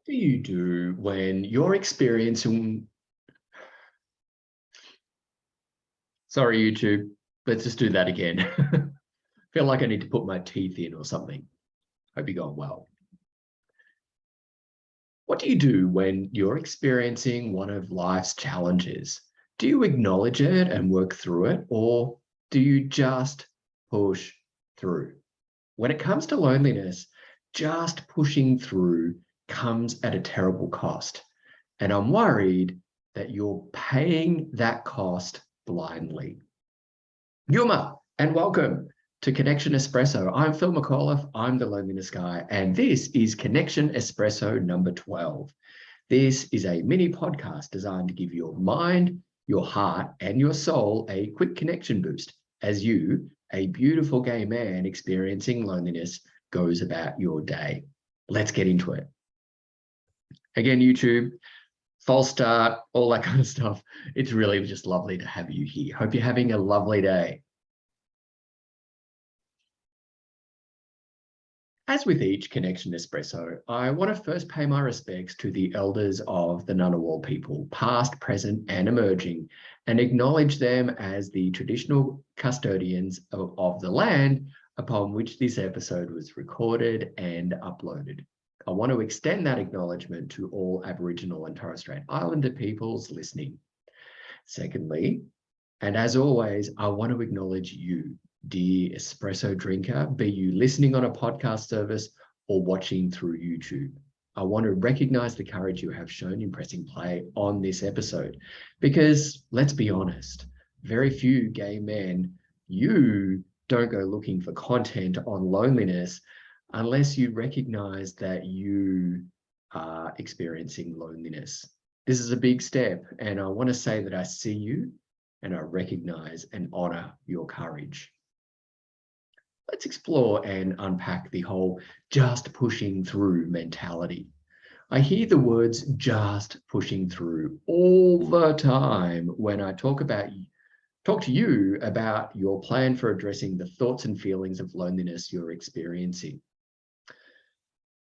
Do you do when you're experiencing, sorry, YouTube, let's just do that again. Feel like I need to put my teeth in or something. Hope you're going well. What do you do when you're experiencing one of life's challenges? Do you acknowledge it and work through it, or do you just push through? When it comes to loneliness, just pushing through comes at a terrible cost. And I'm worried that you're paying that cost blindly. Yuma, and welcome to Connection Espresso. I'm Phil McAuliffe, I'm the Loneliness Guy, and this is Connection Espresso number 12. This is a mini podcast designed to give your mind, your heart, and your soul a quick connection boost as you, a beautiful gay man experiencing loneliness, goes about your day. Let's get into it. Again, YouTube, false start, all that kind of stuff. It's really just lovely to have you here. Hope you're having a lovely day. As with each Connection Espresso, I want to first pay my respects to the elders of the Ngunnawal people, past, present, and emerging, and acknowledge them as the traditional custodians of the land upon which this episode was recorded and uploaded. I want to extend that acknowledgement to all Aboriginal and Torres Strait Islander peoples listening. Secondly, and as always, I want to acknowledge you, dear espresso drinker, be you listening on a podcast service or watching through YouTube. I want to recognize the courage you have shown in pressing play on this episode, because let's be honest, very few gay men, you don't go looking for content on loneliness unless you recognize that you are experiencing loneliness. This is a big step, and I want to say that I see you and I recognize and honor your courage. Let's explore and unpack the whole just pushing through mentality. I hear the words just pushing through all the time when I talk to you about your plan for addressing the thoughts and feelings of loneliness you're experiencing.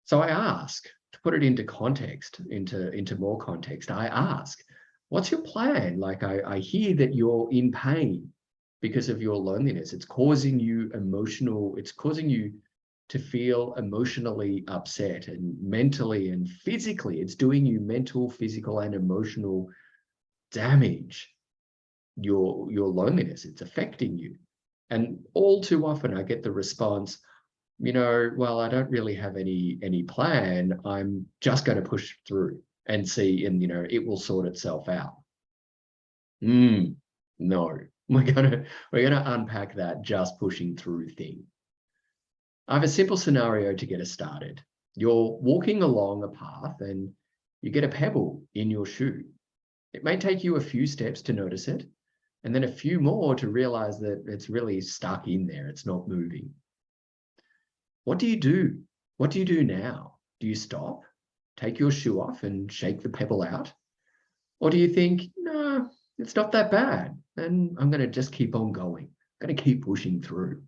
So I ask, to put it into context, into more context, I ask, what's your plan? Like I hear that you're in pain because of your loneliness. It's causing you to feel emotionally upset, and mentally and physically. It's doing you mental, physical, and emotional damage. Your loneliness, it's affecting you. And all too often I get the response, well, I don't really have any plan. I'm just going to push through and see, and it will sort itself out. No, we're gonna unpack that just pushing through thing. I have a simple scenario to get us started. You're walking along a path and you get a pebble in your shoe. It may take you a few steps to notice it, and then a few more to realize that it's really stuck in there. It's not moving. What do you do? What do you do now? Do you stop, take your shoe off and shake the pebble out? Or do you think, no, it's not that bad, and I'm going to just keep on going. I'm going to keep pushing through.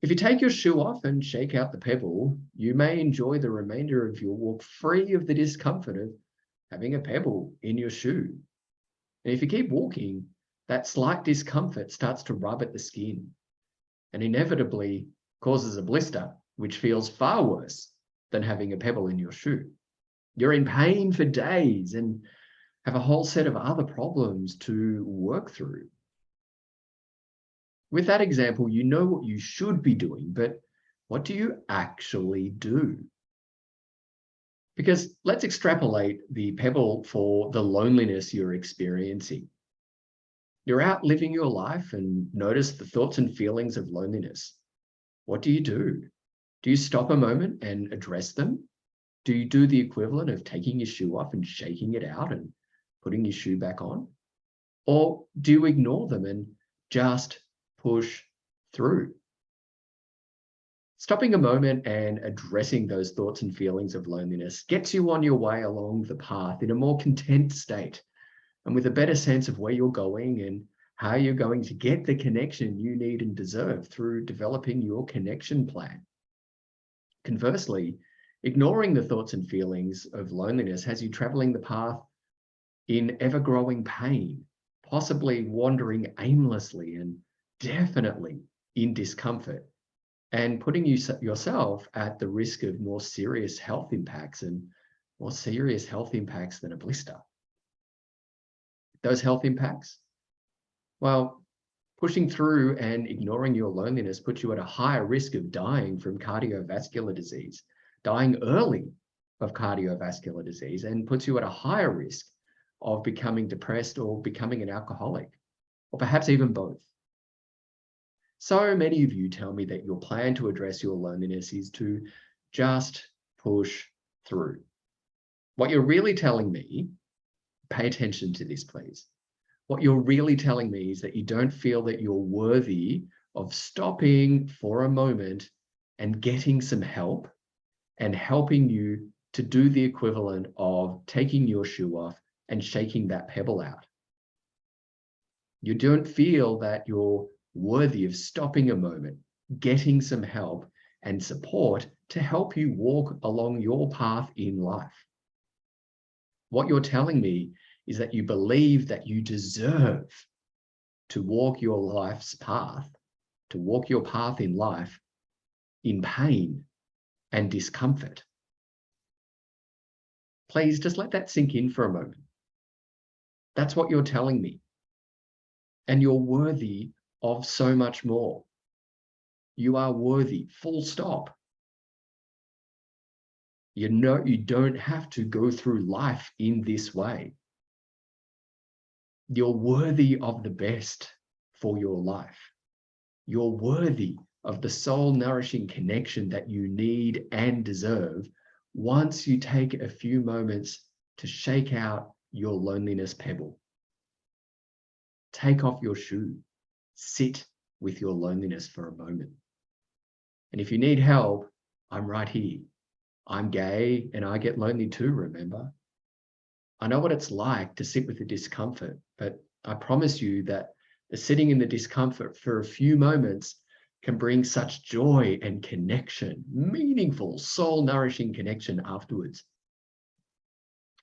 If you take your shoe off and shake out the pebble, you may enjoy the remainder of your walk free of the discomfort of having a pebble in your shoe. And if you keep walking, that slight discomfort starts to rub at the skin and inevitably causes a blister, which feels far worse than having a pebble in your shoe. You're in pain for days and have a whole set of other problems to work through. With that example, you know what you should be doing, but what do you actually do? Because let's extrapolate the pebble for the loneliness you're experiencing. You're out living your life and notice the thoughts and feelings of loneliness. What do you do? Do you stop a moment and address them? Do you do the equivalent of taking your shoe off and shaking it out and putting your shoe back on? Or do you ignore them and just push through? Stopping a moment and addressing those thoughts and feelings of loneliness gets you on your way along the path in a more content state and with a better sense of where you're going and how you're going to get the connection you need and deserve through developing your connection plan. Conversely, Ignoring the thoughts and feelings of loneliness has you traveling the path in ever-growing pain, possibly wandering aimlessly and definitely in discomfort, and putting yourself at the risk of more serious health impacts than a blister. Those health impacts? Well, pushing through and ignoring your loneliness puts you at a higher risk of dying from cardiovascular disease, dying early of cardiovascular disease, and puts you at a higher risk of becoming depressed or becoming an alcoholic, or perhaps even both. So many of you tell me that your plan to address your loneliness is to just push through. What you're really telling me, pay attention to this, please. What you're really telling me is that you don't feel that you're worthy of stopping for a moment and getting some help and helping you to do the equivalent of taking your shoe off and shaking that pebble out. You don't feel that you're worthy of stopping a moment, getting some help and support to help you walk along your path in life. What you're telling me is that you believe that you deserve to walk your life's path, to walk your path in life in pain and discomfort. Please just let that sink in for a moment. That's what you're telling me. And you're worthy of so much more. You are worthy, full stop. You know, you don't have to go through life in this way. You're worthy of the best for your life. You're worthy of the soul-nourishing connection that you need and deserve once you take a few moments to shake out your loneliness pebble. Take off your shoe. Sit with your loneliness for a moment. And if you need help, I'm right here. I'm gay and I get lonely too, remember? I know what it's like to sit with the discomfort, but I promise you that the sitting in the discomfort for a few moments can bring such joy and connection, meaningful, soul-nourishing connection afterwards.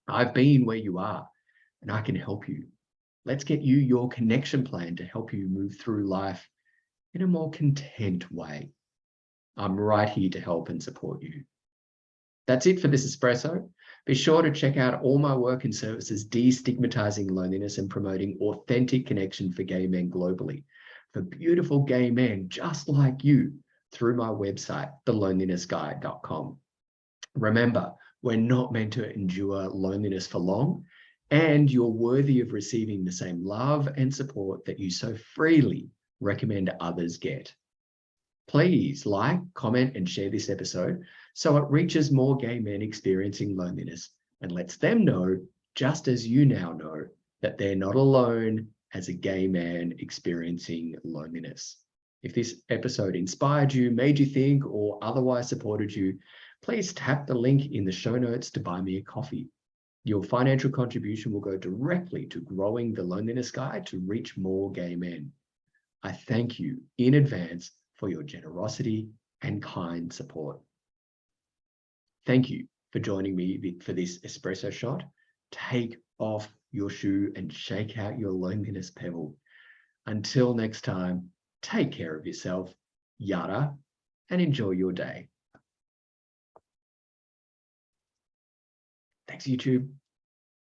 I've been where you are and I can help you. Let's get you your connection plan to help you move through life in a more content way. I'm right here to help and support you. That's it for this espresso. Be sure to check out all my work and services destigmatizing loneliness and promoting authentic connection for gay men globally, for beautiful gay men just like you, through my website, thelonelinessguide.com. Remember, we're not meant to endure loneliness for long, and you're worthy of receiving the same love and support that you so freely recommend others get. Please like, comment, and share this episode so it reaches more gay men experiencing loneliness and lets them know, just as you now know, that they're not alone as a gay man experiencing loneliness. If this episode inspired you, made you think, or otherwise supported you, please tap the link in the show notes to buy me a coffee. Your financial contribution will go directly to growing the Loneliness Guide to reach more gay men. I thank you in advance for your generosity and kind support. Thank you for joining me for this espresso shot. Take off your shoe and shake out your loneliness pebble. Until next time, take care of yourself, yada, and enjoy your day. Thanks, YouTube.